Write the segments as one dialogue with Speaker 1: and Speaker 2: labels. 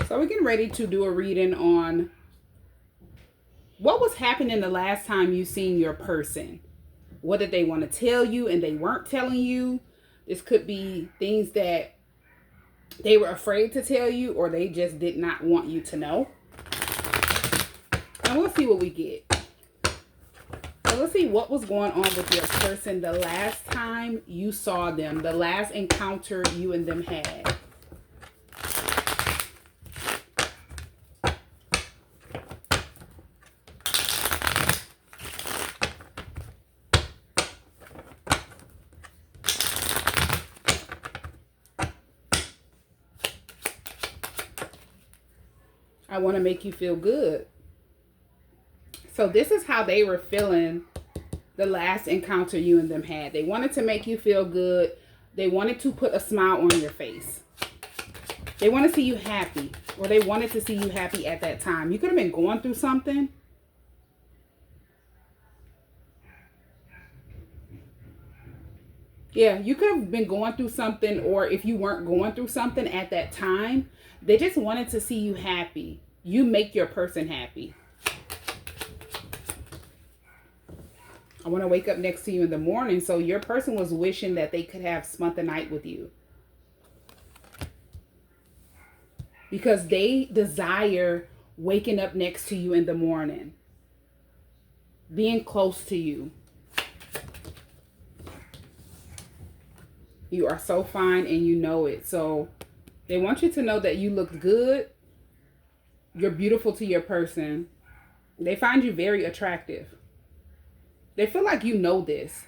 Speaker 1: So we're getting ready to do a reading on what was happening the last time you seen your person. What did they want to tell you and they weren't telling you? This could be things that they were afraid to tell you or they just did not want you to know. And we'll see what we get. So let's see what was going on with your person the last time you saw them, the last encounter you and them had. I want to make you feel good. So this is how they were feeling the last encounter you and them had. They wanted to make you feel good. They wanted to put a smile on your face. They want to see you happy, or they wanted to see you happy at that time. You could have been going through something. Yeah, you could have been going through something, or if you weren't going through something at that time, they just wanted to see you happy. You make your person happy. I want to wake up next to you in the morning. So your person was wishing that they could have spent the night with you. Because they desire waking up next to you in the morning. Being close to you. You are so fine and you know it. So they want you to know that you look good. You're beautiful to your person. They find you very attractive. They feel like you know this.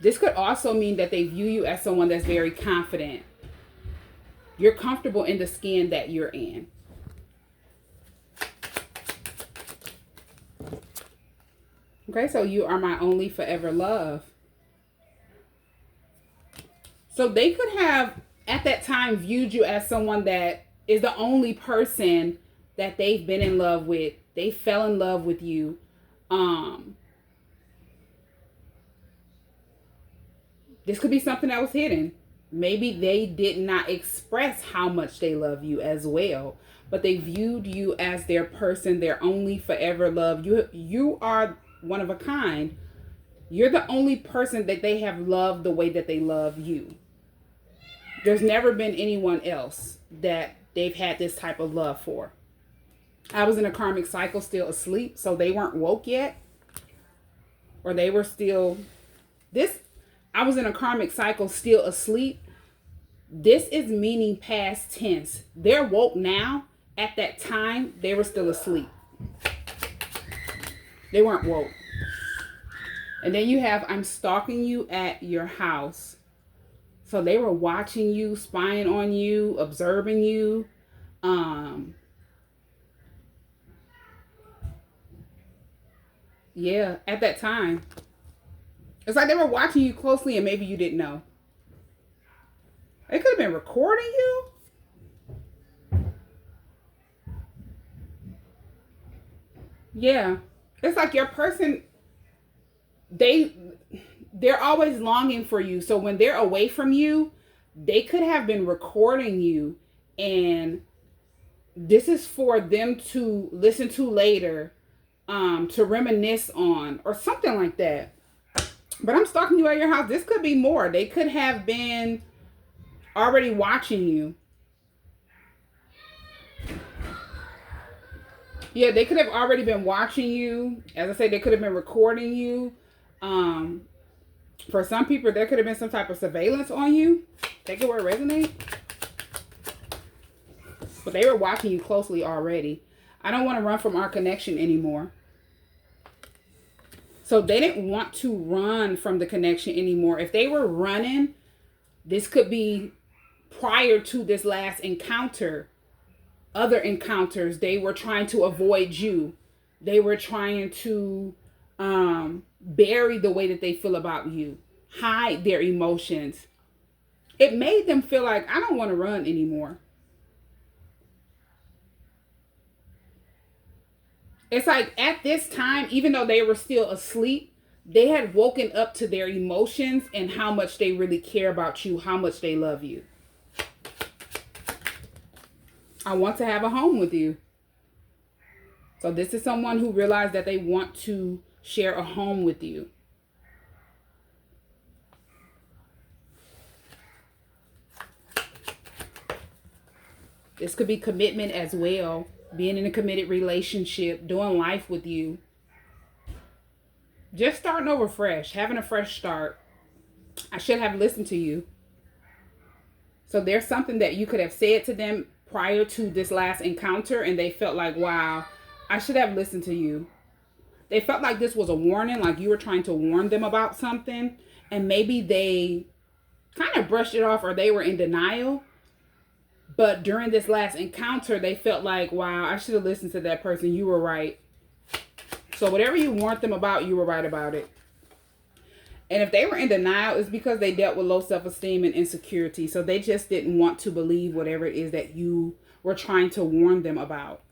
Speaker 1: This could also mean that they view you as someone that's very confident. You're comfortable in the skin that you're in. Okay, so you are my only forever love. So they could have, at that time, viewed you as someone that is the only person that they've been in love with. They fell in love with you. This could be something that was hidden. Maybe they did not express how much they love you as well. But they viewed you as their person, their only forever love. You are one of a kind. You're the only person that they have loved the way that they love you. There's never been anyone else that they've had this type of love for. I was in a karmic cycle still asleep, so they weren't woke yet. Or they were still... I was in a karmic cycle still asleep. This is meaning past tense. They're woke now. At that time, they were still asleep. They weren't woke. And then you have, I'm stalking you at your house. So they were watching you, spying on you, observing you. Yeah, at that time. It's like they were watching you closely and maybe you didn't know. They could have been recording you. Yeah. It's like your person, they're always longing for you. So when they're away from you, they could have been recording you, and this is for them to listen to later, to reminisce on or something like that. But I'm stalking you at your house. This could be more. They could have been already watching you. Yeah, they could have already been watching you. As I say, they could have been recording you. For some people, there could have been some type of surveillance on you. Take it where it resonates. But they were watching you closely already. I don't want to run from our connection anymore. So they didn't want to run from the connection anymore. If they were running, this could be prior to this last encounter. Other encounters, they were trying to avoid you. They were trying to bury the way that they feel about you. Hide their emotions. It made them feel like, I don't want to run anymore. It's like at this time, even though they were still asleep, They had woken up to their emotions and how much they really care about you, how much they love you. I want to have a home with you. So this is someone who realized that they want to share a home with you. This could be commitment as well. Being in a committed relationship, doing life with you. Just starting over fresh, having a fresh start. I should have listened to you. So there's something that you could have said to them prior to this last encounter, and they felt like, wow, I should have listened to you. They felt like this was a warning, like you were trying to warn them about something, and maybe they kind of brushed it off, or they were in denial. But during this last encounter, they felt like, wow, I should have listened to that person. You were right. So whatever you warned them about, you were right about it. And if they were in denial, it's because they dealt with low self-esteem and insecurity. So they just didn't want to believe whatever it is that you were trying to warn them about.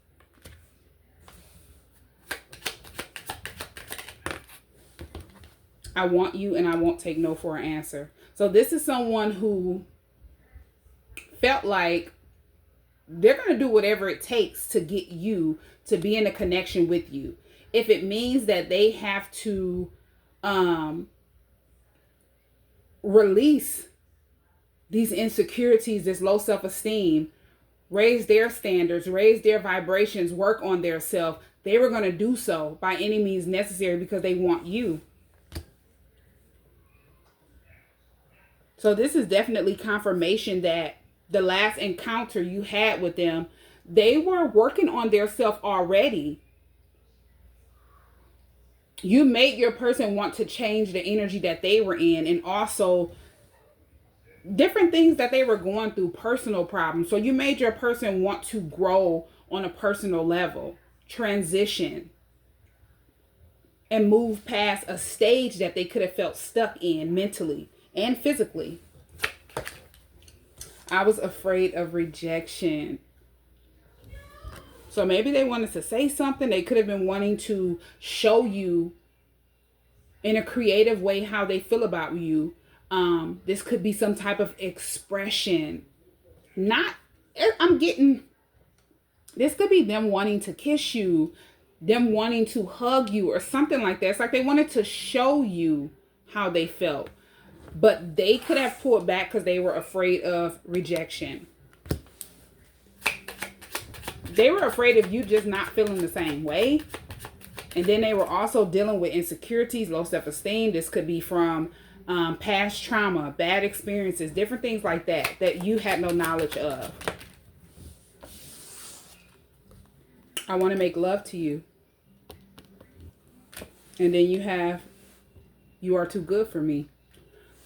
Speaker 1: I want you and I won't take no for an answer. So this is someone who felt like they're going to do whatever it takes to get you to be in a connection with you. If it means that they have to release these insecurities, this low self-esteem, raise their standards, raise their vibrations, work on their self, they were going to do so by any means necessary because they want you. So this is definitely confirmation that the last encounter you had with them, they were working on their self already. You made your person want to change the energy that they were in, and also different things that they were going through, personal problems. So you made your person want to grow on a personal level, transition, and move past a stage that they could have felt stuck in mentally and physically. I was afraid of rejection. So maybe they wanted to say something. They could have been wanting to show you in a creative way how they feel about you. This could be some type of expression. This could be them wanting to kiss you, them wanting to hug you or something like that. It's like they wanted to show you how they felt. But they could have pulled back because they were afraid of rejection. They were afraid of you just not feeling the same way. And then they were also dealing with insecurities, low self-esteem. This could be from past trauma, bad experiences, different things like that, that you had no knowledge of. I want to make love to you. And then you are too good for me.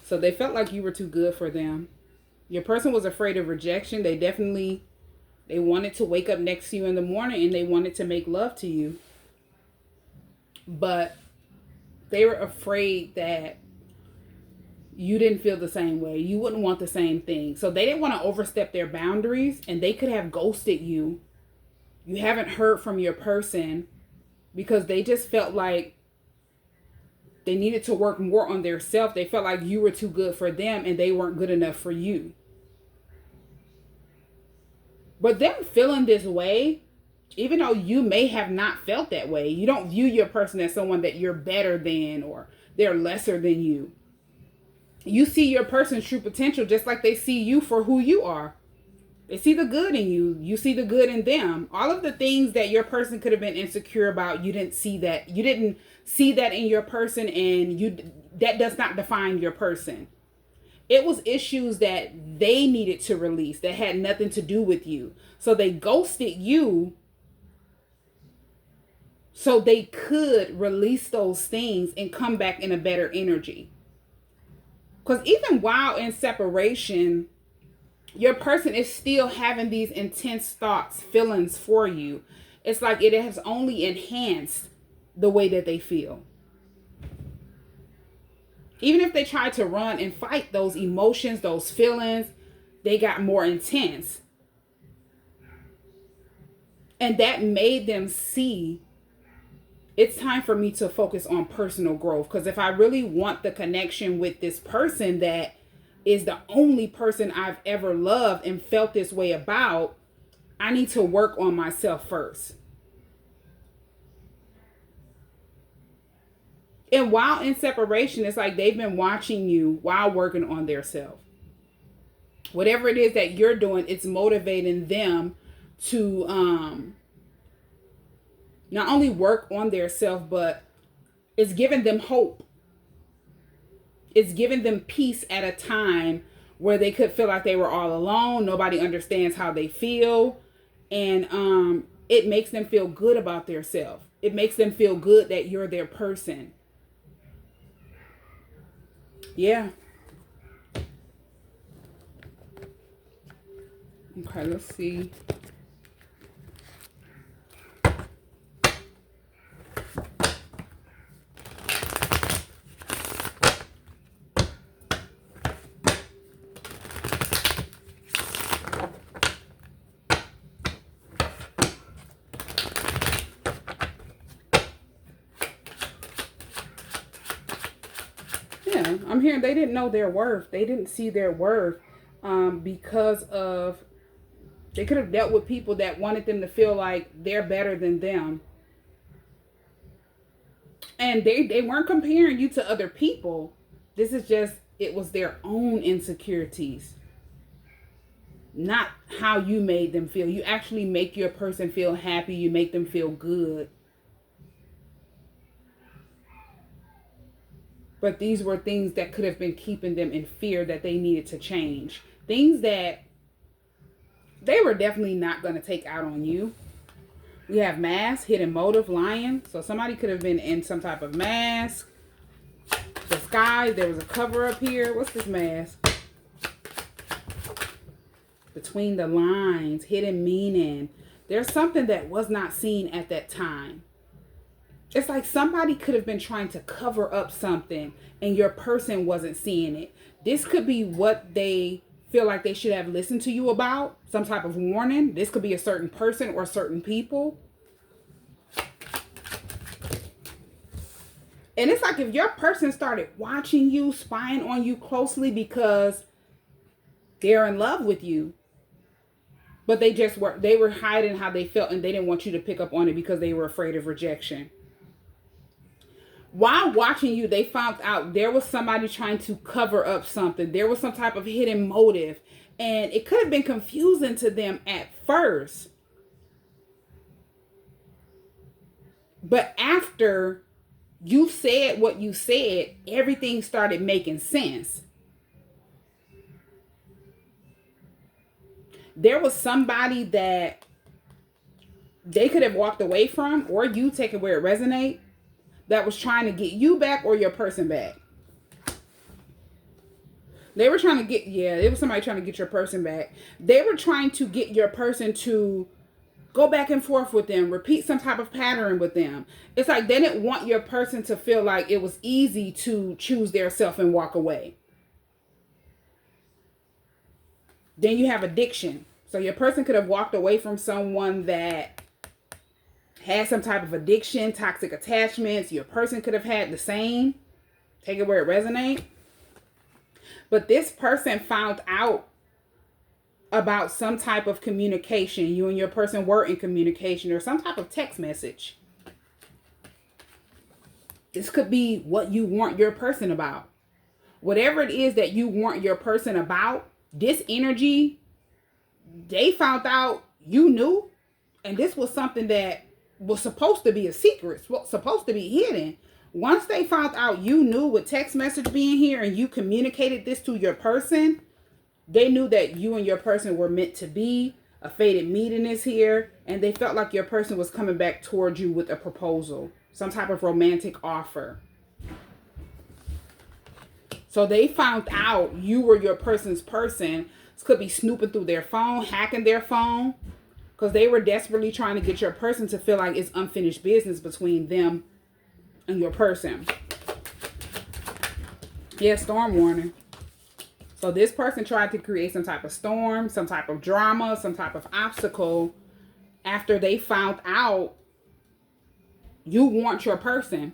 Speaker 1: So they felt like you were too good for them. Your person was afraid of rejection. They wanted to wake up next to you in the morning and they wanted to make love to you. But they were afraid that you didn't feel the same way. You wouldn't want the same thing. So they didn't want to overstep their boundaries, and they could have ghosted you. You haven't heard from your person because they just felt like they needed to work more on their self. They felt like you were too good for them and they weren't good enough for you. But them feeling this way, even though you may have not felt that way, you don't view your person as someone that you're better than or they're lesser than you. You see your person's true potential just like they see you for who you are. They see the good in you. You see the good in them. All of the things that your person could have been insecure about, you didn't see that. You didn't see that in your person, and that does not define your person. It was issues that they needed to release that had nothing to do with you. So they ghosted you so they could release those things and come back in a better energy. Because even while in separation, your person is still having these intense thoughts, feelings for you. It's like it has only enhanced the way that they feel. Even if they tried to run and fight those emotions, those feelings, they got more intense. And that made them see it's time for me to focus on personal growth. Because if I really want the connection with this person that is the only person I've ever loved and felt this way about, I need to work on myself first. And while in separation, it's like they've been watching you while working on their self. Whatever it is that you're doing, it's motivating them to not only work on their self, but it's giving them hope. It's giving them peace at a time where they could feel like they were all alone. Nobody understands how they feel. And it makes them feel good about their self. It makes them feel good that you're their person. Yeah. Okay, let's see. Yeah, I'm hearing they didn't know their worth. They didn't see their worth because of, they could have dealt with people that wanted them to feel like they're better than them. And they weren't comparing you to other people. This is just, it was their own insecurities. Not how you made them feel. You actually make your person feel happy. You make them feel good. But these were things that could have been keeping them in fear that they needed to change. Things that they were definitely not going to take out on you. We have mask, hidden motive, lying. So somebody could have been in some type of mask. Disguise. There was a cover up here. What's this mask? Between the lines, hidden meaning. There's something that was not seen at that time. It's like somebody could have been trying to cover up something and your person wasn't seeing it. This could be what they feel like they should have listened to you about. Some type of warning. This could be a certain person or certain people. And it's like if your person started watching you, spying on you closely because they're in love with you. But they were hiding how they felt and they didn't want you to pick up on it because they were afraid of rejection. While watching you, they found out there was somebody trying to cover up something. There was some type of hidden motive. And it could have been confusing to them at first. But after you said what you said, everything started making sense. There was somebody that they could have walked away from, or you take it where it resonates, that was trying to get you back or your person back. They were trying to get, it was somebody trying to get your person back. They were trying to get your person to go back and forth with them, repeat some type of pattern with them. It's like they didn't want your person to feel like it was easy to choose their self and walk away. Then you have addiction. So your person could have walked away from someone that had some type of addiction, toxic attachments. Your person could have had the same. Take it where it resonates. But this person found out about some type of communication. You and your person were in communication or some type of text message. This could be what you want your person about. Whatever it is that you want your person about, this energy, they found out you knew. And this was something that was supposed to be a secret, supposed to be hidden. Once they found out you knew with text message being here and you communicated this to your person, they knew that you and your person were meant to be. A fated meeting is here. And they felt like your person was coming back towards you with a proposal. Some type of romantic offer. So they found out you were your person's person. This could be snooping through their phone, hacking their phone. Because they were desperately trying to get your person to feel like it's unfinished business between them and your person. Yeah, storm warning. So this person tried to create some type of storm, some type of drama, some type of obstacle after they found out You want your person.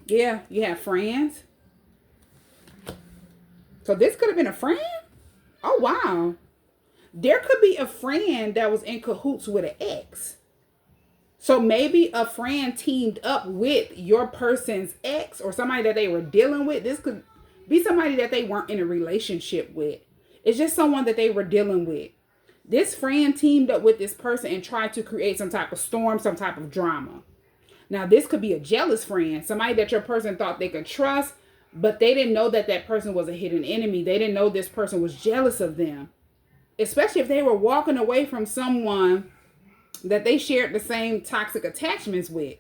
Speaker 1: Yeah, you have friends. So this could have been a friend? Oh, wow. There could be a friend that was in cahoots with an ex. So maybe a friend teamed up with your person's ex or somebody that they were dealing with. This could be somebody that they weren't in a relationship with. It's just someone that they were dealing with. This friend teamed up with this person and tried to create some type of storm, some type of drama. Now, this could be a jealous friend, somebody that your person thought they could trust, but they didn't know that that person was a hidden enemy. They didn't know this person was jealous of them, especially if they were walking away from someone that they shared the same toxic attachments with.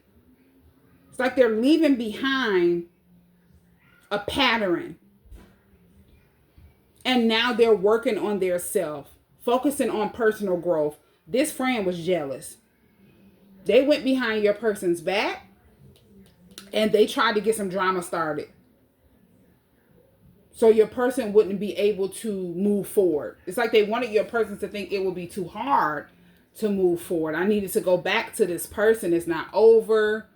Speaker 1: It's like they're leaving behind a pattern. And now they're working on their self, focusing on personal growth. This friend was jealous. They went behind your person's back and they tried to get some drama started. So your person wouldn't be able to move forward. It's like they wanted your person to think it would be too hard to move forward. I needed to go back to this person. It's not over.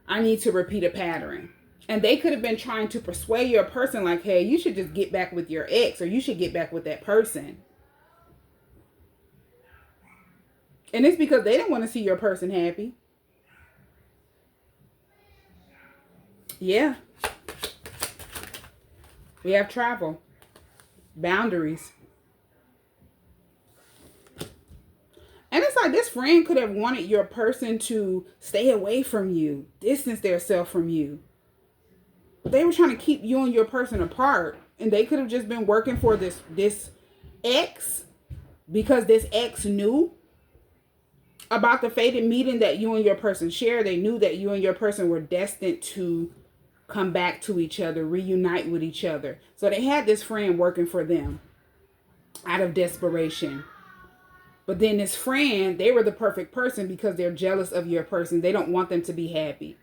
Speaker 1: I need to repeat a pattern. And they could have been trying to persuade your person like, hey, you should just get back with your ex, or you should get back with that person. And it's because they didn't want to see your person happy. Yeah. We have travel. Boundaries. And it's like this friend could have wanted your person to stay away from you, distance themselves from you. But they were trying to keep you and your person apart. And they could have just been working for this ex, because this ex knew about the fated meeting that you and your person shared. They knew that you and your person were destined to come back to each other, reunite with each other. So they had this friend working for them out of desperation. But then this friend, they were the perfect person because they're jealous of your person. They don't want them to be happy.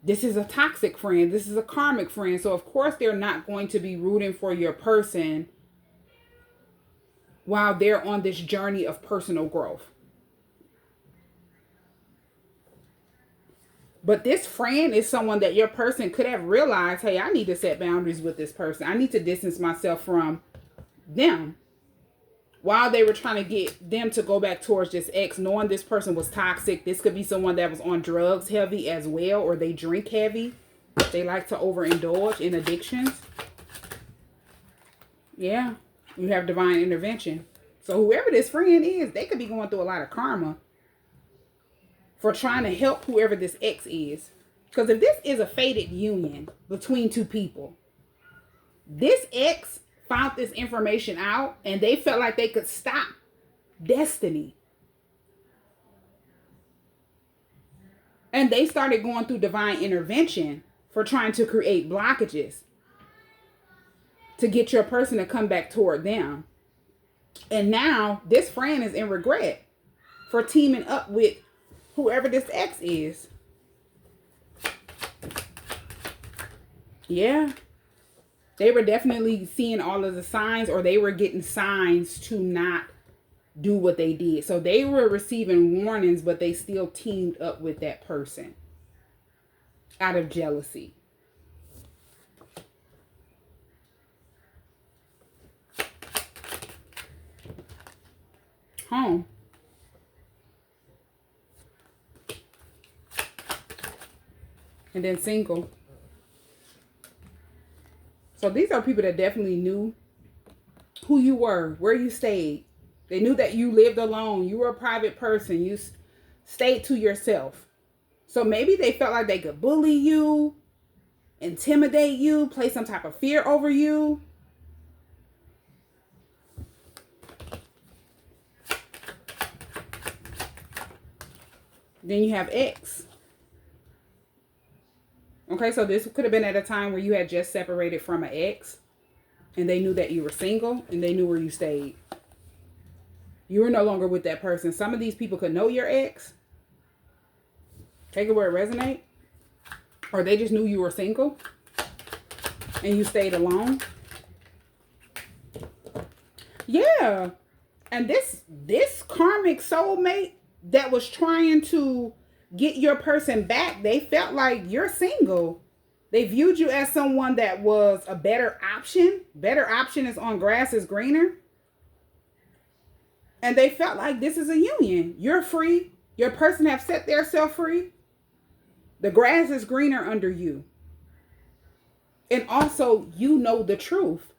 Speaker 1: This is a toxic friend. This is a karmic friend. So of course they're not going to be rooting for your person while they're on this journey of personal growth. But this friend is someone that your person could have realized, hey, I need to set boundaries with this person. I need to distance myself from them. While they were trying to get them to go back towards this ex, knowing this person was toxic. This could be someone that was on drugs heavy as well, or they drink heavy. They like to overindulge in addictions. Yeah, you have divine intervention. So whoever this friend is, they could be going through a lot of karma for trying to help whoever this ex is. Because if this is a fated union between two people, this ex found this information out and they felt like they could stop destiny. And they started going through divine intervention for trying to create blockages to get your person to come back toward them. And now this friend is in regret for teaming up with whoever this ex is. Yeah. They were definitely seeing all of the signs, or they were getting signs to not do what they did. So they were receiving warnings, but they still teamed up with that person out of jealousy. Home. And then single. So these are people that definitely knew who you were, where you stayed. They knew that you lived alone. You were a private person. You stayed to yourself. So maybe they felt like they could bully you, intimidate you, place some type of fear over you. Then you have ex. Okay, so this could have been at a time where you had just separated from an ex and they knew that you were single and they knew where you stayed. You were no longer with that person. Some of these people could know your ex. Take it where it resonates. Or they just knew you were single and you stayed alone. Yeah. And this karmic soulmate that was trying to get your person back, they felt like you're single. They viewed you as someone that was a better option. Better option is on grass is greener. And they felt like this is a union. You're free. Your person have set themselves free. The grass is greener under you. And also, you know the truth.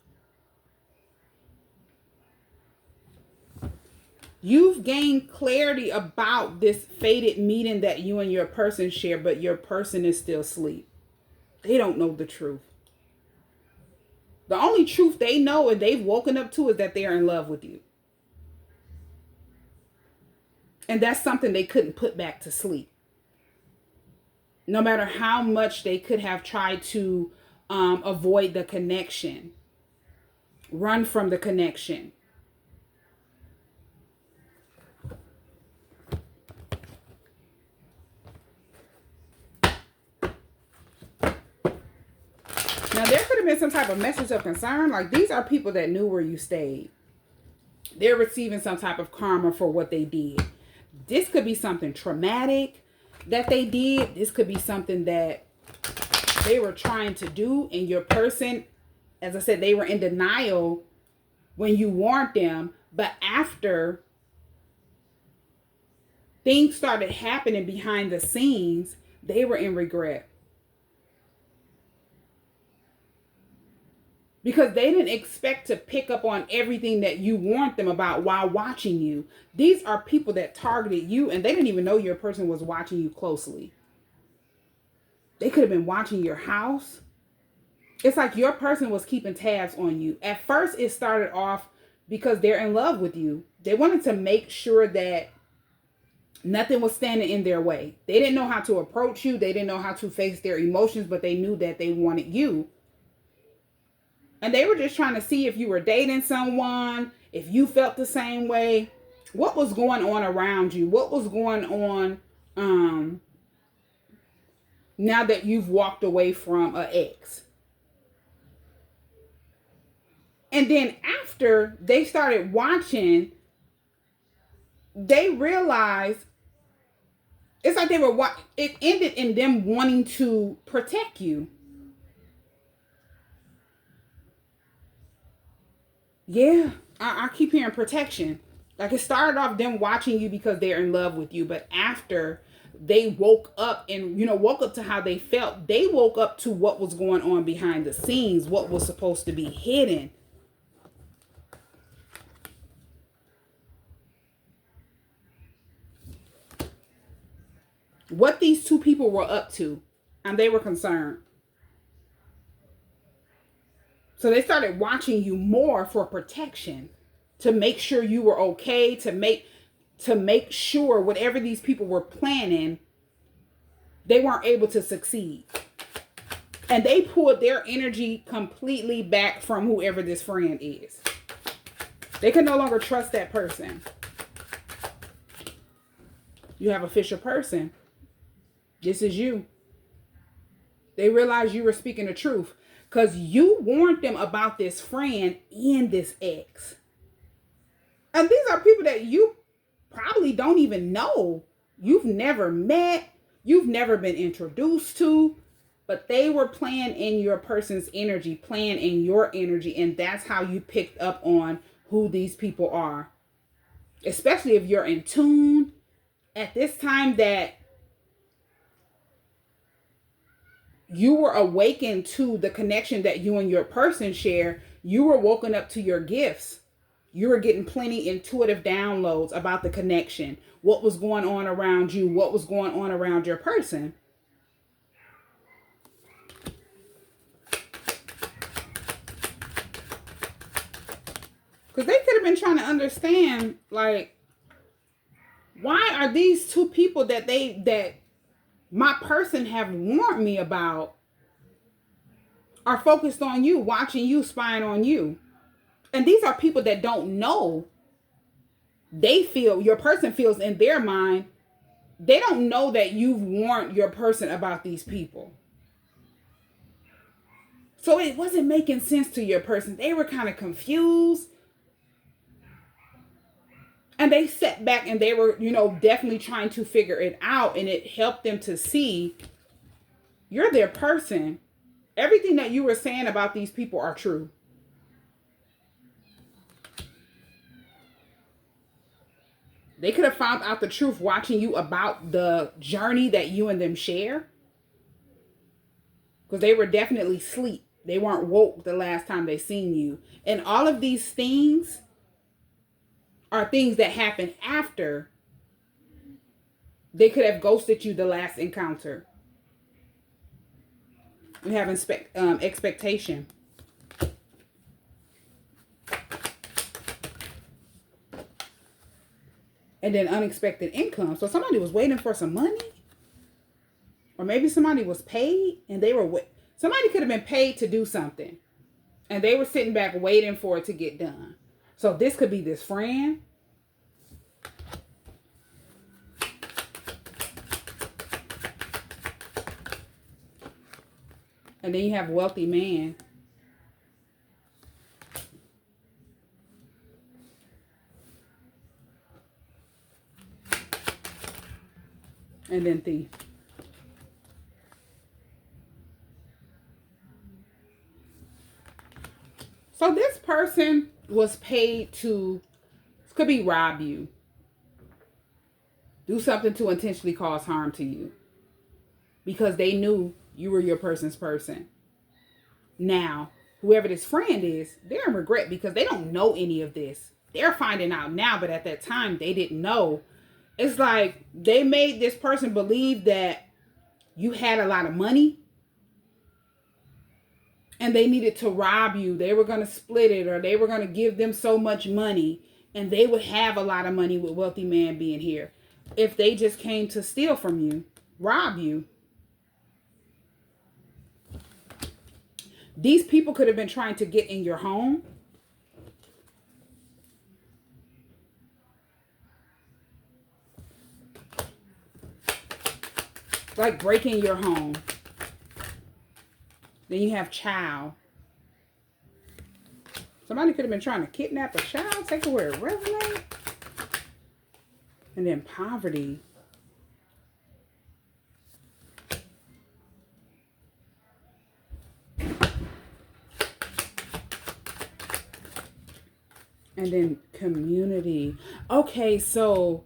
Speaker 1: You've gained clarity about this fated meeting that you and your person share, but your person is still asleep. They don't know the truth. The only truth they know and they've woken up to is that they're in love with you. And that's something they couldn't put back to sleep. No matter how much they could have tried to avoid the connection, run from the connection. Now, there could have been some type of message of concern. Like, these are people that knew where you stayed. They're receiving some type of karma for what they did. This could be something traumatic that they did. This could be something that they were trying to do. And your person, as I said, they were in denial when you warned them. But after things started happening behind the scenes, they were in regret. Because they didn't expect to pick up on everything that you warned them about while watching you. These are people that targeted you and they didn't even know your person was watching you closely. They could have been watching your house. It's like your person was keeping tabs on you. At first, it started off because they're in love with you. They wanted to make sure that nothing was standing in their way. They didn't know how to approach you. They didn't know how to face their emotions, but they knew that they wanted you. And they were just trying to see if you were dating someone, if you felt the same way, what was going on around you, what was going on now that you've walked away from an ex. And then after they started watching, they realized it's like it ended in them wanting to protect you. Yeah, I keep hearing protection. Like, it started off them watching you because they're in love with you. But after they woke up and, woke up to how they felt, they woke up to what was going on behind the scenes, what was supposed to be hidden. What these two people were up to, and they were concerned. So they started watching you more for protection, to make sure you were okay, to make sure whatever these people were planning, they weren't able to succeed. And they pulled their energy completely back from whoever this friend is. They can no longer trust that person. You have a official person. This is you. They realized you were speaking the truth. Because you warned them about this friend and this ex. And these are people that you probably don't even know. You've never met. You've never been introduced to. But they were playing in your person's energy, playing in your energy. And that's how you picked up on who these people are. Especially if you're in tune at this time that you were awakened to the connection that you and your person share. You were woken up to your gifts. You were getting plenty intuitive downloads about the connection, what was going on around you, what was going on around your person. Because they could have been trying to understand, like, why are these two people that my person have warned me about are focused on you, watching you, spying on you. And these are people that don't know. They feel, your person feels in their mind, they don't know that you've warned your person about these people. So it wasn't making sense to your person. They were kind of confused. And they sat back and they were, definitely trying to figure it out. And it helped them to see you're their person. Everything that you were saying about these people are true. They could have found out the truth watching you about the journey that you and them share. Because they were definitely asleep. They weren't woke the last time they seen you. And all of these things are things that happen after they could have ghosted you the last encounter. You have expectation. And then unexpected income. So somebody was waiting for some money. Or maybe somebody was paid and they were... Somebody could have been paid to do something. And they were sitting back waiting for it to get done. So this could be this friend. And then you have wealthy man. And then thief. So this person was paid to, could be rob you. Do something to intentionally cause harm to you. Because they knew you were your person's person. Now, whoever this friend is, they're in regret because they don't know any of this. They're finding out now, but at that time, they didn't know. It's like they made this person believe that you had a lot of money and they needed to rob you. They were going to split it, or they were going to give them so much money and they would have a lot of money with wealthy man being here. If they just came to steal from you, rob you. These people could have been trying to get in your home. Like breaking your home. Then you have child. Somebody could have been trying to kidnap a child, take away a resume. And then poverty. And then community. Okay, so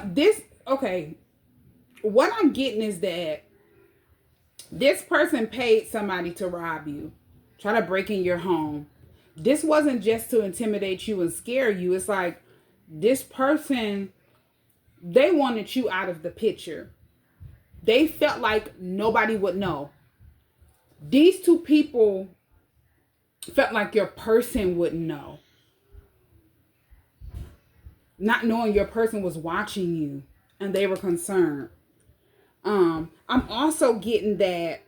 Speaker 1: this, okay, what I'm getting is that this person paid somebody to rob you, try to break in your home. This wasn't just to intimidate you and scare you. It's like this person, they wanted you out of the picture. They felt like nobody would know. These two people felt like your person wouldn't know. Not knowing your person was watching you and they were concerned. I'm also getting that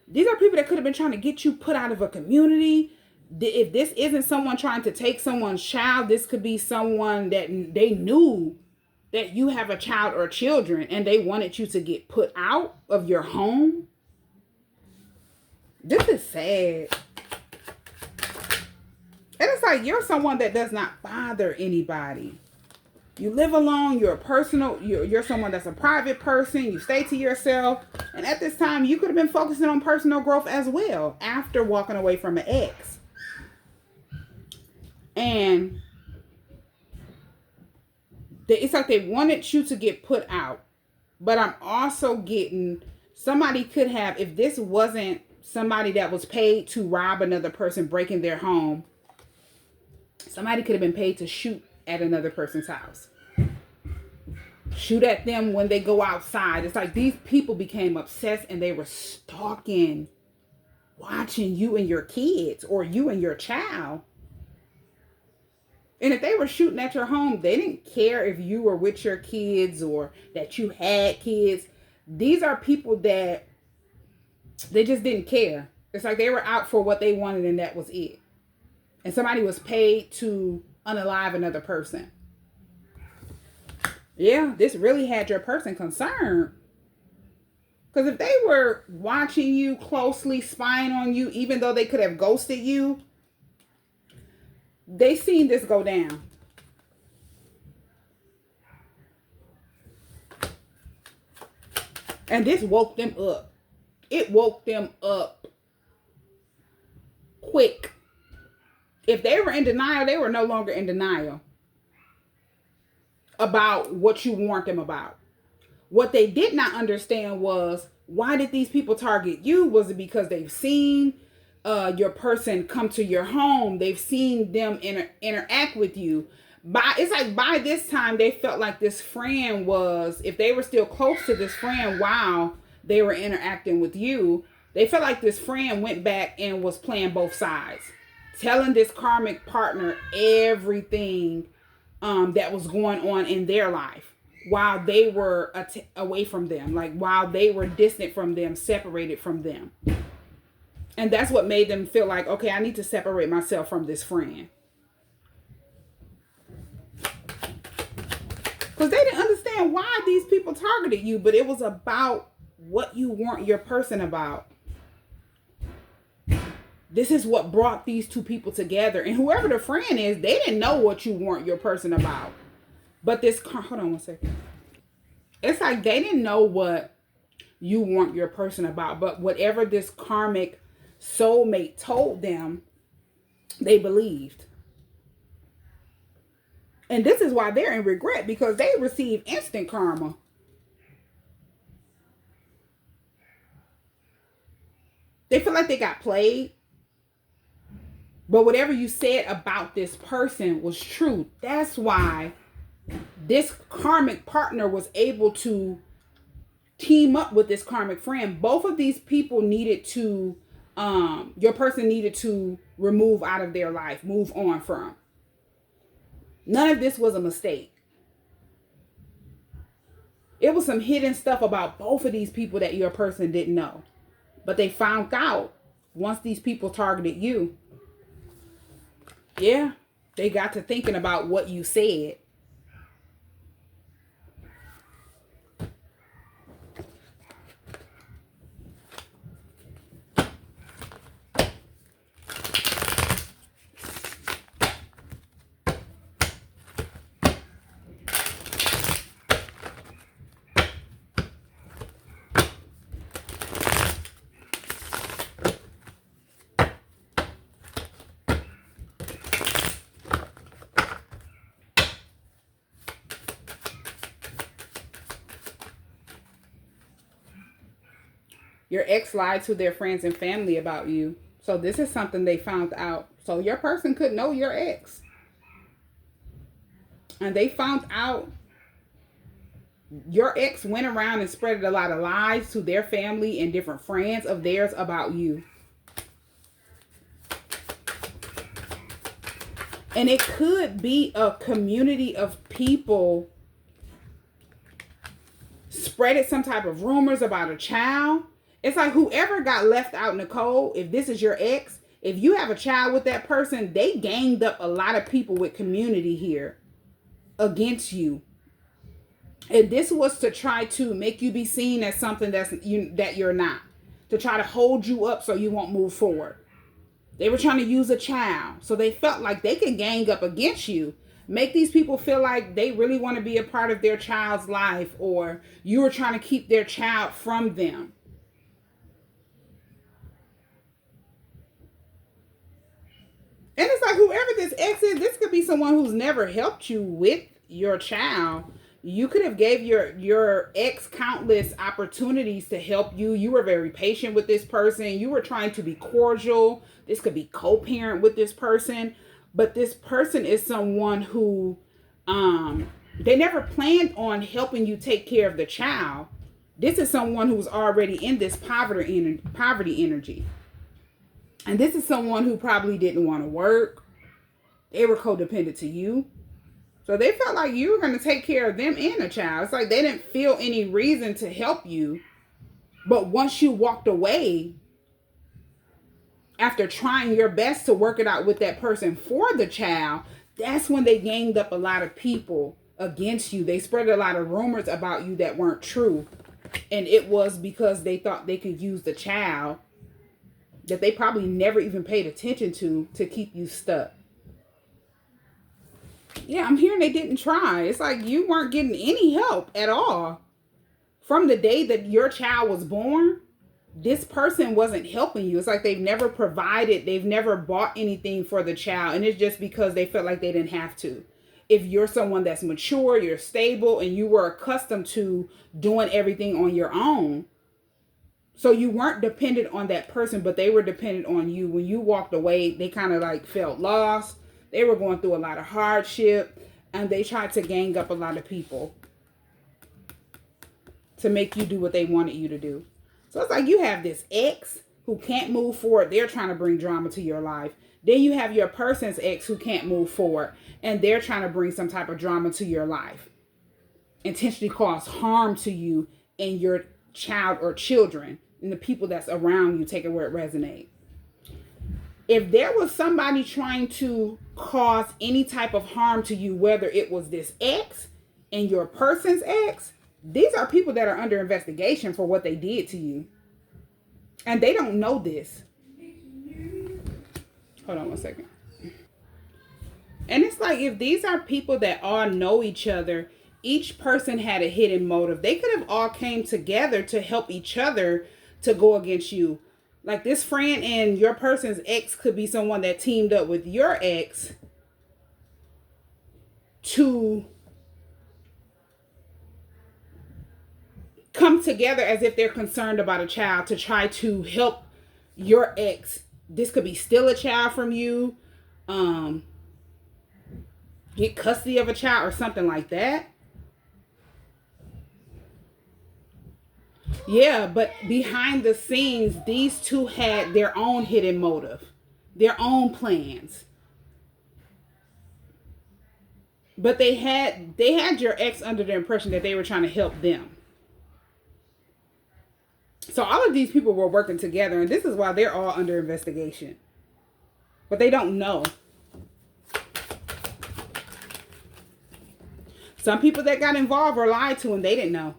Speaker 1: these are people that could have been trying to get you put out of a community. If this isn't someone trying to take someone's child, this could be someone that they knew that you have a child or children and they wanted you to get put out of your home. This is sad. And it's like you're someone that does not bother anybody. You live alone. You're a personal. You're someone that's a private person. You stay to yourself. And at this time, you could have been focusing on personal growth as well after walking away from an ex. And it's like they wanted you to get put out. But I'm also getting somebody could have, if this wasn't somebody that was paid to rob another person, breaking their home, somebody could have been paid to shoot at another person's house. Shoot at them when they go outside. It's like these people became obsessed and they were stalking, watching you and your kids or you and your child. And if they were shooting at your home, they didn't care if you were with your kids or that you had kids. These are people that they just didn't care. It's like they were out for what they wanted and that was it. And somebody was paid to unalive another person. Yeah, this really had your person concerned. Because if they were watching you closely, spying on you, even though they could have ghosted you, they seen this go down. And this woke them up. It woke them up quick. If they were in denial, they were no longer in denial about what you warned them about. What they did not understand was, why did these people target you? Was it because they've seen your person come to your home? They've seen them interact with you. It's like by this time, they felt like this friend was, if they were still close to this friend while they were interacting with you, they felt like this friend went back and was playing both sides, telling this karmic partner everything that was going on in their life while they were away from them, like while they were distant from them, separated from them. And that's what made them feel like, okay, I need to separate myself from this friend. Because they didn't understand why these people targeted you, but it was about what you want your person about. This is what brought these two people together. And whoever the friend is, they didn't know what you want your person about. But this, hold on one second. It's like they didn't know what you want your person about. But whatever this karmic soulmate told them, they believed. And this is why they're in regret, because they receive instant karma. They feel like they got played. But whatever you said about this person was true. That's why this karmic partner was able to team up with this karmic friend. Both of these people needed to, your person needed to remove out of their life, move on from. None of this was a mistake. It was some hidden stuff about both of these people that your person didn't know. But they found out once these people targeted you. Yeah, they got to thinking about what you said. Your ex lied to their friends and family about you. So this is something they found out. So your person could know your ex. And they found out your ex went around and spread a lot of lies to their family and different friends of theirs about you. And it could be a community of people spreaded some type of rumors about a child. It's like whoever got left out in the cold, if this is your ex, if you have a child with that person, they ganged up a lot of people with community here against you. And this was to try to make you be seen as something that you're not. To try to hold you up so you won't move forward. They were trying to use a child. So they felt like they could gang up against you. Make these people feel like they really want to be a part of their child's life. Or you were trying to keep their child from them. And it's like whoever this ex is, this could be someone who's never helped you with your child. You could have gave your ex countless opportunities to help you. You were very patient with this person. You were trying to be cordial. This could be co-parent with this person. But this person is someone who they never planned on helping you take care of the child. This is someone who's already in this poverty energy. And this is someone who probably didn't want to work. They were codependent to you. So they felt like you were going to take care of them and the child. It's like they didn't feel any reason to help you. But once you walked away, after trying your best to work it out with that person for the child, that's when they ganged up a lot of people against you. They spread a lot of rumors about you that weren't true. And it was because they thought they could use the child that they probably never even paid attention to keep you stuck. Yeah, I'm hearing they didn't try. It's like you weren't getting any help at all. From the day that your child was born, this person wasn't helping you. It's like they've never provided, they've never bought anything for the child. And it's just because they felt like they didn't have to. If you're someone that's mature, you're stable, and you were accustomed to doing everything on your own. So you weren't dependent on that person, but they were dependent on you. When you walked away, they kind of like felt lost. They were going through a lot of hardship, and they tried to gang up a lot of people to make you do what they wanted you to do. So it's like you have this ex who can't move forward. They're trying to bring drama to your life. Then you have your person's ex who can't move forward, and they're trying to bring some type of drama to your life. Intentionally cause harm to you and your child or children and the people that's around you. Take it where it resonates. If there was somebody trying to cause any type of harm to you, whether it was this ex and your person's ex, these are people that are under investigation for what they did to you. And they don't know this. Hold on one second. And it's like, if these are people that all know each other, each person had a hidden motive. They could have all came together to help each other to go against you. Like this friend and your person's ex could be someone that teamed up with your ex to come together as if they're concerned about a child to try to help your ex. This could be steal a child from you, get custody of a child or something like that. Yeah, but behind the scenes, these two had their own hidden motive, their own plans. But they had your ex under the impression that they were trying to help them. So all of these people were working together, and this is why they're all under investigation. But they don't know. Some people that got involved were lied to and they didn't know.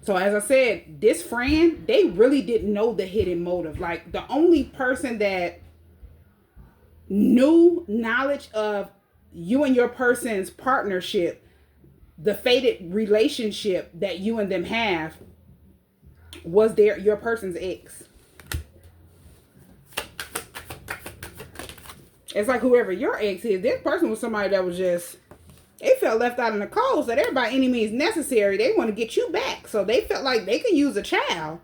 Speaker 1: So as I said, this friend, they really didn't know the hidden motive. Like the only person that knew knowledge of you and your person's partnership, the fated relationship that you and them have, was your person's ex. It's like whoever your ex is, this person was somebody that was just, they felt left out in the cold. So they're by any means necessary. They want to get you back. So they felt like they could use a child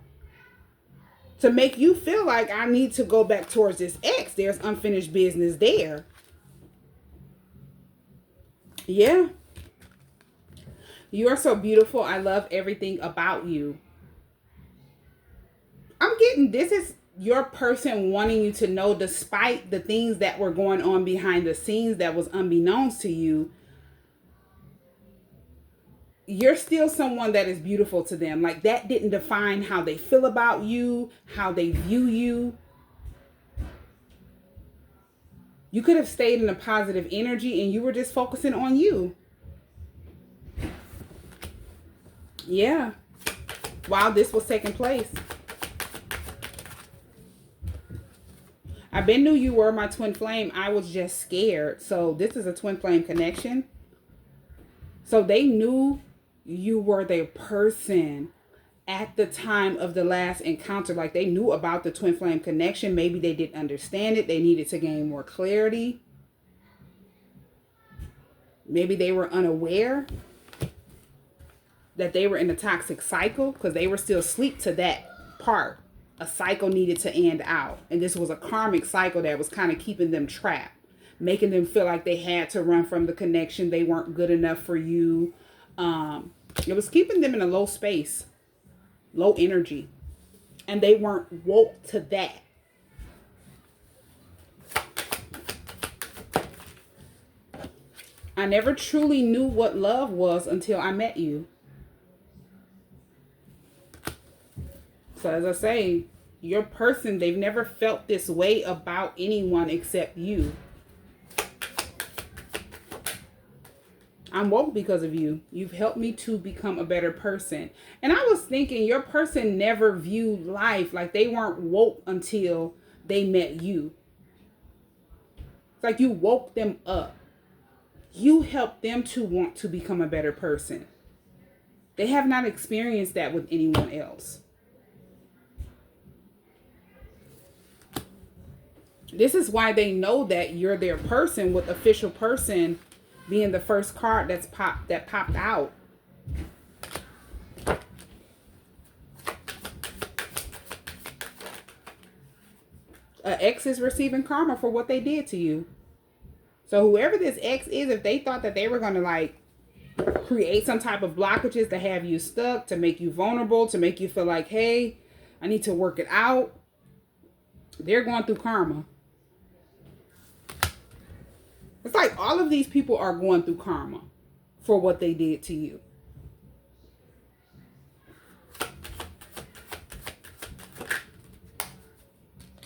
Speaker 1: to make you feel like I need to go back towards this ex. There's unfinished business there. Yeah. You are so beautiful. I love everything about you. I'm getting, this is your person wanting you to know, despite the things that were going on behind the scenes that was unbeknownst to you, you're still someone that is beautiful to them. Like that didn't define how they feel about you, how they view you. You could have stayed in a positive energy and you were just focusing on you. Yeah. While this was taking place. I been knew you were my twin flame. I was just scared. So this is a twin flame connection. So they knew you were their person at the time of the last encounter. Like they knew about the twin flame connection. Maybe they didn't understand it. They needed to gain more clarity. Maybe they were unaware that they were in a toxic cycle because they were still asleep to that part. A cycle needed to end out. And this was a karmic cycle that was kind of keeping them trapped, making them feel like they had to run from the connection. They weren't good enough for you. It was keeping them in a low space, low energy, and they weren't woke to that. I never truly knew what love was until I met you. So as I say, your person, they've never felt this way about anyone except you. I I'm woke because of you. You've helped me to become a better person. And I was thinking your person never viewed life, like they weren't woke until they met you. It's like you woke them up. You helped them to want to become a better person. They have not experienced that with anyone else. This is why they know that you're their person, with official person being the first card that popped out. An ex is receiving karma for what they did to you. So whoever this ex is, if they thought that they were going to like create some type of blockages to have you stuck, to make you vulnerable, to make you feel like, hey, I need to work it out, they're going through karma. It's like all of these people are going through karma for what they did to you.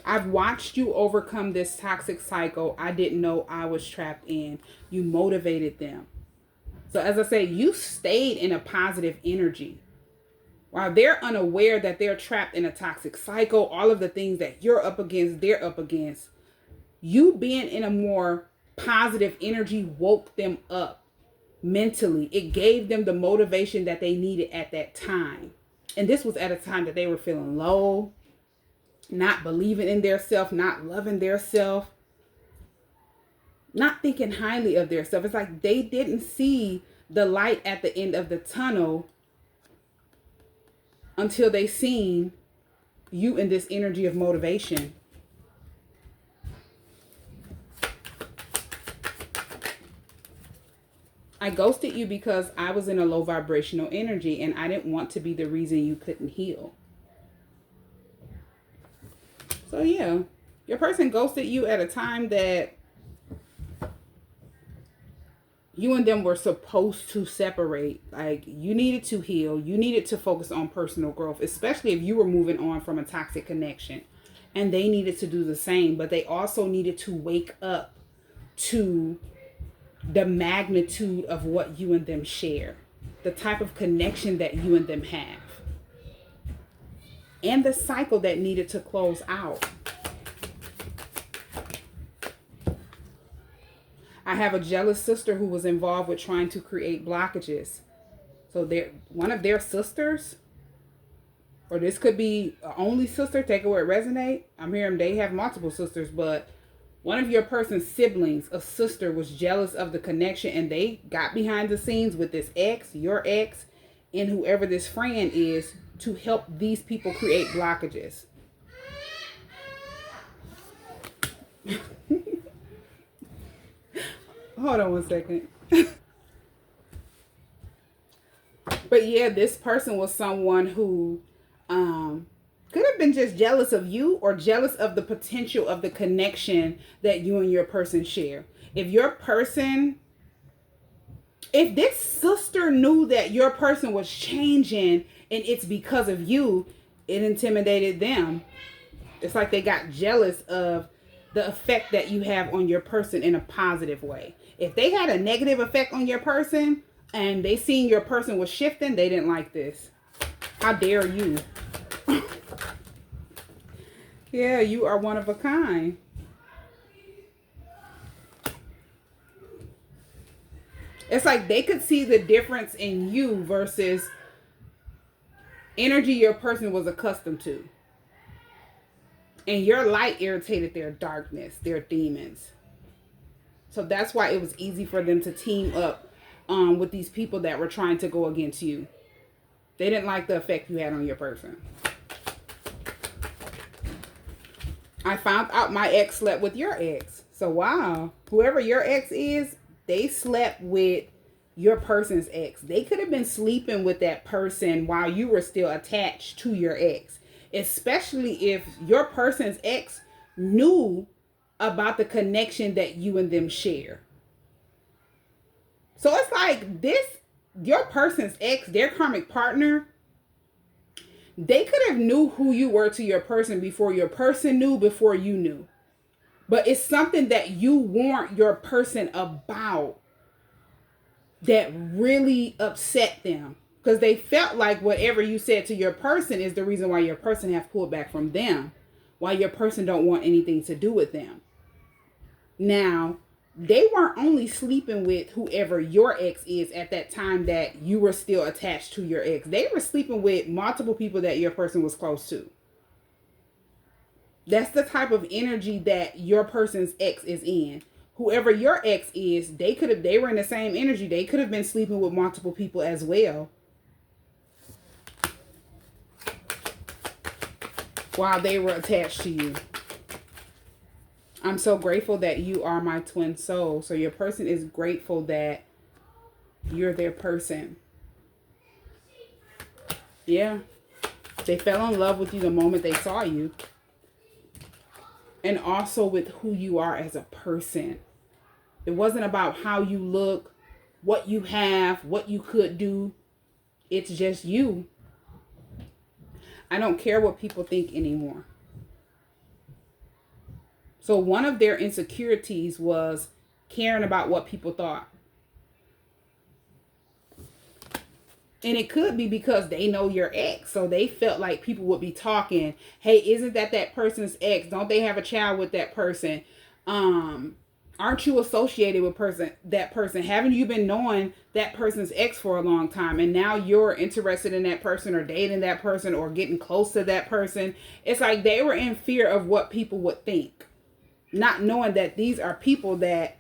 Speaker 1: I've watched you overcome this toxic cycle I didn't know I was trapped in. You motivated them. So as I say, you stayed in a positive energy. While they're unaware that they're trapped in a toxic cycle, all of the things that you're up against, they're up against. You being in a more positive energy woke them up mentally. It gave them the motivation that they needed at that time. And this was at a time that they were feeling low, not believing in their self, not loving their self, not thinking highly of their self. It's like they didn't see the light at the end of the tunnel until they seen you in this energy of motivation. I ghosted you because I was in a low vibrational energy and I didn't want to be the reason you couldn't heal. So yeah, your person ghosted you at a time that you and them were supposed to separate. Like, you needed to heal. You needed to focus on personal growth, especially if you were moving on from a toxic connection. And they needed to do the same, but they also needed to wake up to the magnitude of what you and them share, the type of connection that you and them have, and the cycle that needed to close out. I have a jealous sister who was involved with trying to create blockages. So one of their sisters, or this could be an only sister, take it where it resonate. I'm hearing they have multiple sisters, but one of your person's siblings, a sister, was jealous of the connection, and they got behind the scenes with this ex, your ex, and whoever this friend is, to help these people create blockages. Hold on one second. But yeah, this person was someone who could have been just jealous of you, or jealous of the potential of the connection that you and your person share. If this sister knew that your person was changing and it's because of you, it intimidated them. It's like they got jealous of the effect that you have on your person in a positive way. If they had a negative effect on your person and they seen your person was shifting, they didn't like this. How dare you? Yeah, you are one of a kind. It's like they could see the difference in you versus energy your person was accustomed to. And your light irritated their darkness, their demons. So that's why it was easy for them to team up with these people that were trying to go against you. They didn't like the effect you had on your person. I found out my ex slept with your ex. So wow, whoever your ex is, they slept with your person's ex. They could have been sleeping with that person while you were still attached to your ex. Especially if your person's ex knew about the connection that you and them share. So it's like your person's ex, their karmic partner, they could have knew who you were to your person before your person knew, before you knew. But it's something that you warned your person about that really upset them, because they felt like whatever you said to your person is the reason why your person have pulled back from them, why your person don't want anything to do with them. Now, they weren't only sleeping with whoever your ex is at that time that you were still attached to your ex. They were sleeping with multiple people that your person was close to. That's the type of energy that your person's ex is in. Whoever your ex is, they were in the same energy. They could have been sleeping with multiple people as well while they were attached to you. I'm so grateful that you are my twin soul. So your person is grateful that you're their person. Yeah. They fell in love with you the moment they saw you. And also with who you are as a person. It wasn't about how you look, what you have, what you could do. It's just you. I don't care what people think anymore. So one of their insecurities was caring about what people thought. And it could be because they know your ex. So they felt like people would be talking, hey, isn't that person's ex? Don't they have a child with that person? Aren't you associated with that person? Haven't you been knowing that person's ex for a long time? And now you're interested in that person or dating that person or getting close to that person. It's like they were in fear of what people would think. Not knowing that these are people that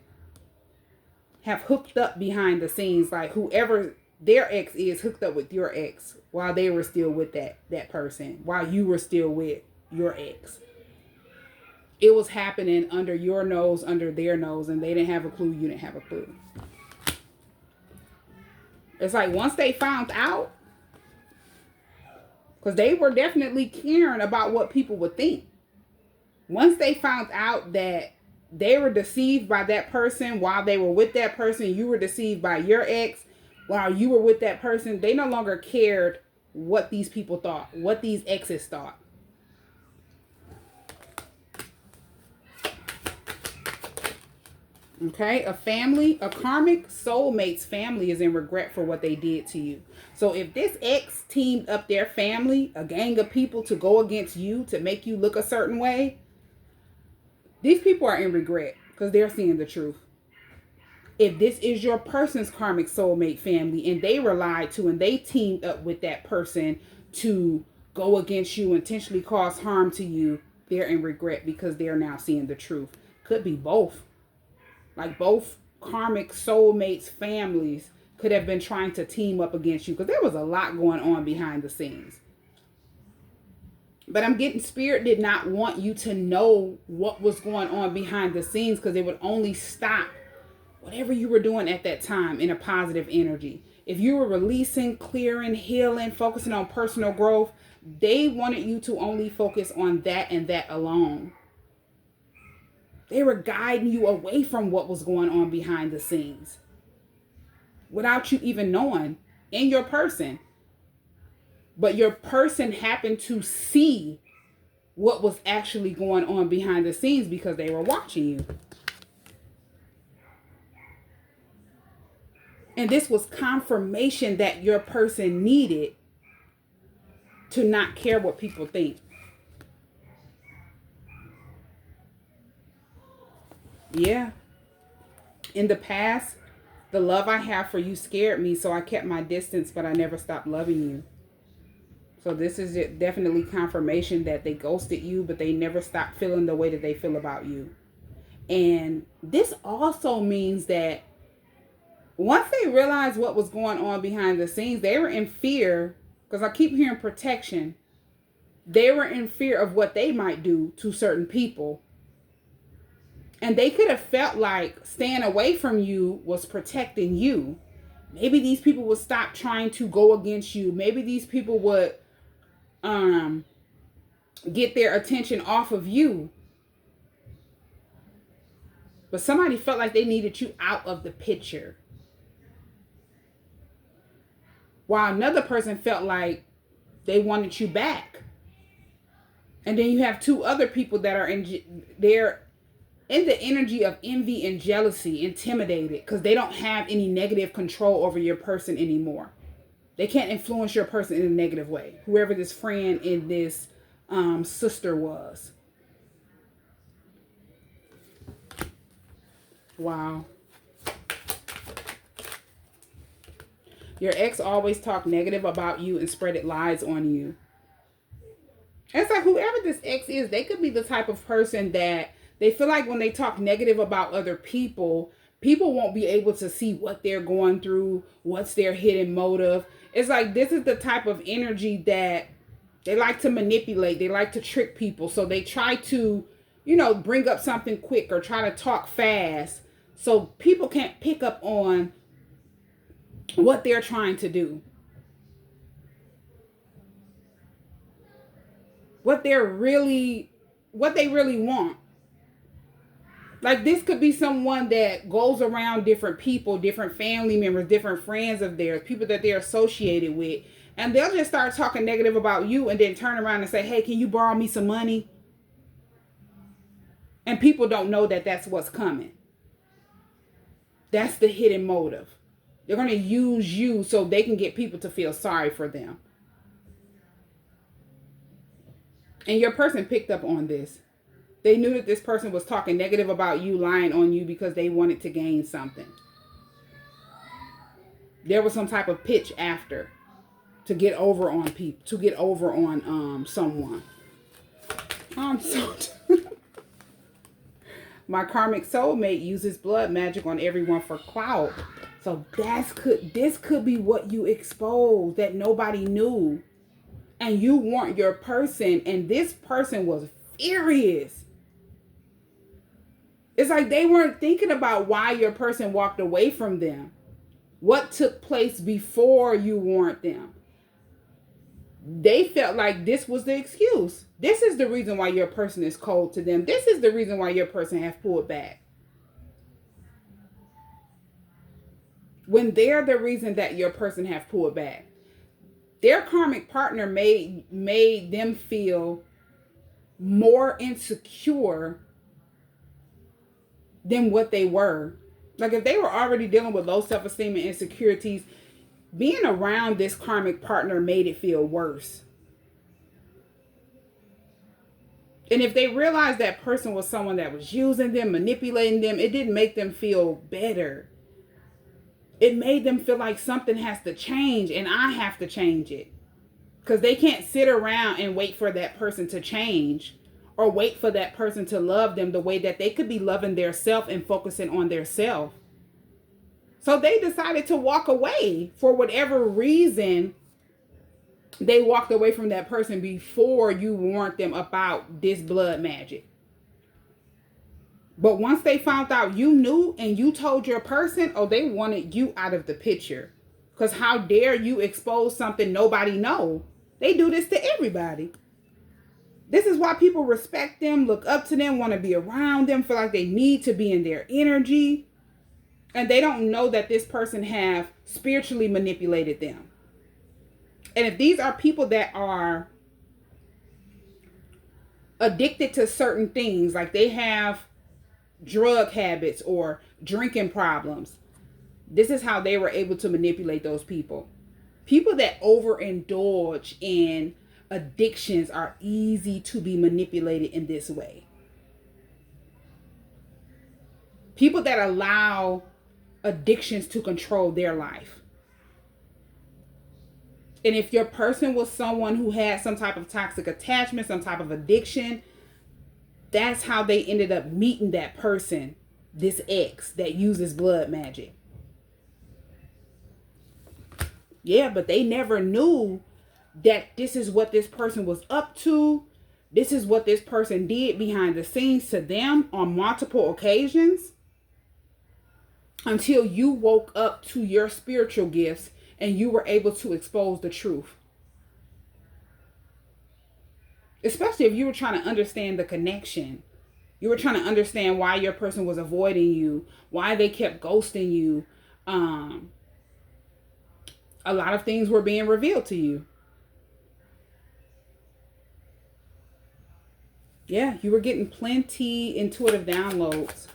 Speaker 1: have hooked up behind the scenes. Like whoever their ex is hooked up with your ex while they were still with that person. While you were still with your ex. It was happening under your nose, under their nose, and they didn't have a clue, you didn't have a clue. It's like once they found out, because they were definitely caring about what people would think. Once they found out that they were deceived by that person while they were with that person, you were deceived by your ex while you were with that person, they no longer cared what these people thought, what these exes thought. Okay, a karmic soulmate's family is in regret for what they did to you. So if this ex teamed up their family, a gang of people to go against you, to make you look a certain way, these people are in regret because they're seeing the truth. If this is your person's karmic soulmate family and they were lied to and they teamed up with that person to go against you, intentionally cause harm to you, they're in regret because they're now seeing the truth. Could be both. Like both karmic soulmates families could have been trying to team up against you because there was a lot going on behind the scenes. But I'm getting spirit did not want you to know what was going on behind the scenes because it would only stop whatever you were doing at that time in a positive energy. If you were releasing, clearing, healing, focusing on personal growth, they wanted you to only focus on that and that alone. They were guiding you away from what was going on behind the scenes without you even knowing in your person. But your person happened to see what was actually going on behind the scenes because they were watching you. And this was confirmation that your person needed to not care what people think. Yeah. In the past, the love I have for you scared me, so I kept my distance, but I never stopped loving you. So this is definitely confirmation that they ghosted you, but they never stopped feeling the way that they feel about you. And this also means that once they realized what was going on behind the scenes, they were in fear, because I keep hearing protection. They were in fear of what they might do to certain people. And they could have felt like staying away from you was protecting you. Maybe these people would stop trying to go against you. Maybe these people would get their attention off of you. But somebody felt like they needed you out of the picture. While another person felt like they wanted you back. And then you have two other people that are in there in the energy of envy and jealousy, intimidated because they don't have any negative control over your person anymore. They can't influence your person in a negative way. Whoever this friend in this sister was. Wow. Your ex always talk negative about you and spreaded lies on you. It's like whoever this ex is, they could be the type of person that they feel like when they talk negative about other people, people won't be able to see what they're going through, what's their hidden motive. It's like this is the type of energy that they like to manipulate. They like to trick people. So they try to, bring up something quick or try to talk fast so people can't pick up on what they're trying to do. What they really want. Like this could be someone that goes around different people, different family members, different friends of theirs, people that they're associated with, and they'll just start talking negative about you and then turn around and say, hey, can you borrow me some money? And people don't know that that's what's coming. That's the hidden motive. They're going to use you so they can get people to feel sorry for them. And your person picked up on this. They knew that this person was talking negative about you, lying on you because they wanted to gain something. There was some type of pitch after to get over on people, to get over on someone. My karmic soulmate uses blood magic on everyone for clout. So this could be what you exposed that nobody knew. And you weren't your person, and this person was furious. It's like they weren't thinking about why your person walked away from them. What took place before you warned them. They felt like this was the excuse. This is the reason why your person is cold to them. This is the reason why your person has pulled back. When they're the reason that your person have pulled back. Their karmic partner made them feel more insecure than what they were. Like if they were already dealing with low self-esteem and insecurities, being around this karmic partner made it feel worse. And if they realized that person was someone that was using them, manipulating them, it didn't make them feel better. It made them feel like something has to change and I have to change it. Because they can't sit around and wait for that person to change or wait for that person to love them the way that they could be loving their self and focusing on their self. So they decided to walk away for whatever reason. They walked away from that person before you warned them about this blood magic. But once they found out you knew and you told your person, oh, they wanted you out of the picture. Because how dare you expose something nobody know? They do this to everybody. This is why people respect them, look up to them, want to be around them, feel like they need to be in their energy. And they don't know that this person have spiritually manipulated them. And if these are people that are addicted to certain things, like they have drug habits or drinking problems, this is how they were able to manipulate those people. People that overindulge in addictions are easy to be manipulated in this way. People that allow addictions to control their life. And if your person was someone who had some type of toxic attachment, some type of addiction, that's how they ended up meeting that person, this ex that uses blood magic. Yeah, but they never knew that this is what this person was up to. This is what this person did behind the scenes to them on multiple occasions. Until you woke up to your spiritual gifts and you were able to expose the truth. Especially if you were trying to understand the connection. You were trying to understand why your person was avoiding you, why they kept ghosting you. A lot of things were being revealed to you. Yeah, you were getting plenty intuitive downloads.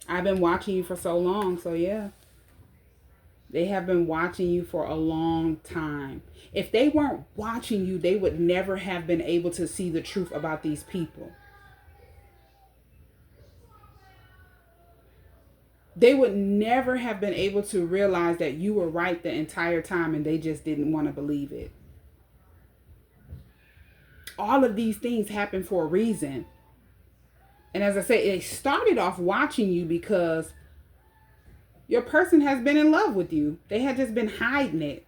Speaker 1: I've been watching you for so long, so yeah. They have been watching you for a long time. If they weren't watching you, they would never have been able to see the truth about these people. They would never have been able to realize that you were right the entire time and they just didn't want to believe it. All of these things happen for a reason. And as I said, they started off watching you because your person has been in love with you. They had just been hiding it.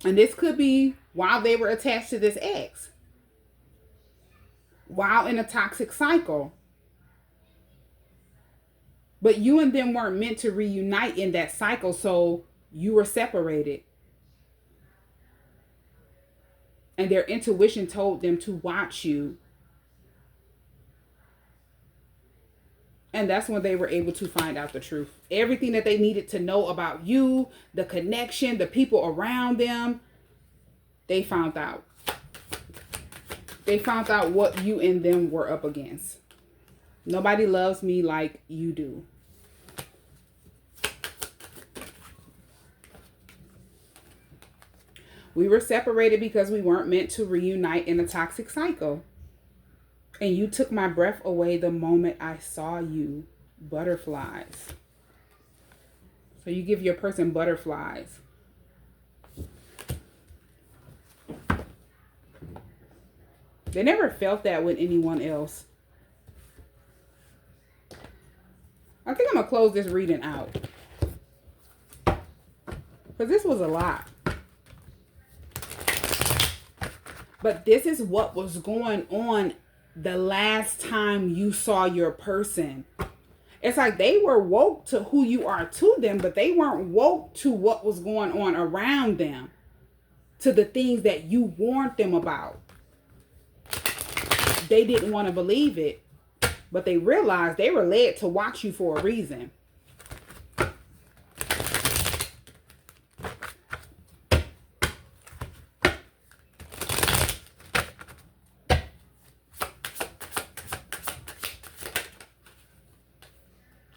Speaker 1: And this could be while they were attached to this ex, while in a toxic cycle. But you and them weren't meant to reunite in that cycle, so you were separated. And their intuition told them to watch you. And that's when they were able to find out the truth. Everything that they needed to know about you, the connection, the people around them, they found out. They found out what you and them were up against. Nobody loves me like you do. We were separated because we weren't meant to reunite in a toxic cycle. And you took my breath away the moment I saw you. Butterflies. So you give your person butterflies. They never felt that with anyone else. I think I'm going to close this reading out. Because this was a lot. But this is what was going on the last time you saw your person. It's like they were woke to who you are to them, but they weren't woke to what was going on around them, to the things that you warned them about. They didn't want to believe it, but they realized they were led to watch you for a reason.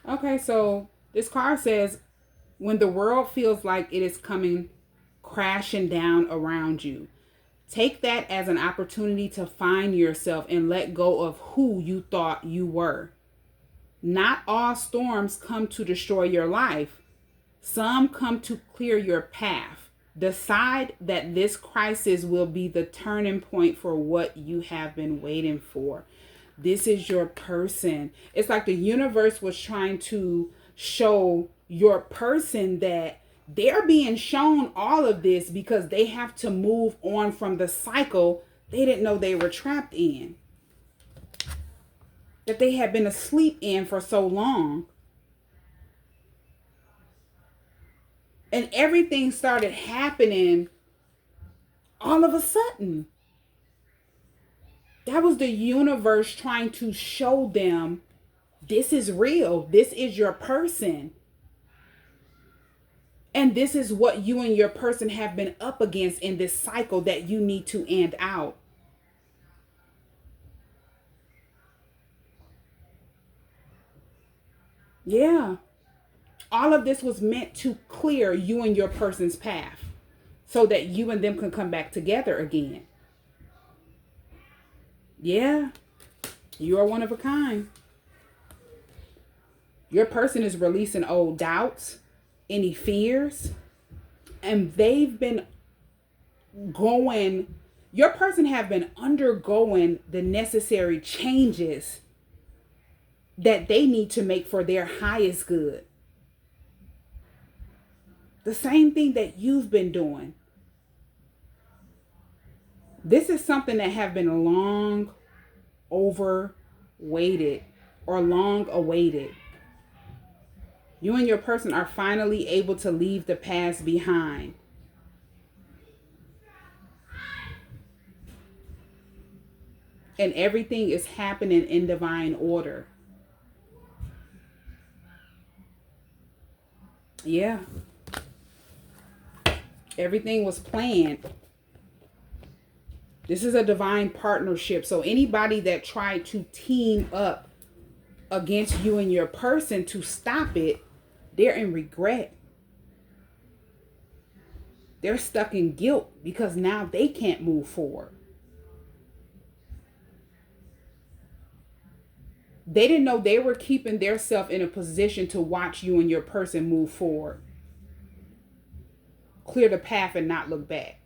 Speaker 1: Okay, so this card says, when the world feels like it is coming crashing down around you, take that as an opportunity to find yourself and let go of who you thought you were. Not all storms come to destroy your life. Some come to clear your path. Decide that this crisis will be the turning point for what you have been waiting for. This is your person. It's like the universe was trying to show your person that they're being shown all of this because they have to move on from the cycle they didn't know they were trapped in, that they had been asleep in for so long. And everything started happening all of a sudden. That was the universe trying to show them, this is real. This is your person. And this is what you and your person have been up against in this cycle that you need to end out. Yeah. All of this was meant to clear you and your person's path so that you and them can come back together again. Yeah. You are one of a kind. Your person is releasing old doubts, any fears, and they've been going, your person have been undergoing the necessary changes that they need to make for their highest good. The same thing that you've been doing. This is something that have been long overweighted or long awaited. You and your person are finally able to leave the past behind. And everything is happening in divine order. Yeah. Everything was planned. This is a divine partnership. So anybody that tried to team up against you and your person to stop it, they're in regret. They're stuck in guilt because now they can't move forward. They didn't know they were keeping themselves in a position to watch you and your person move forward. Clear the path and not look back.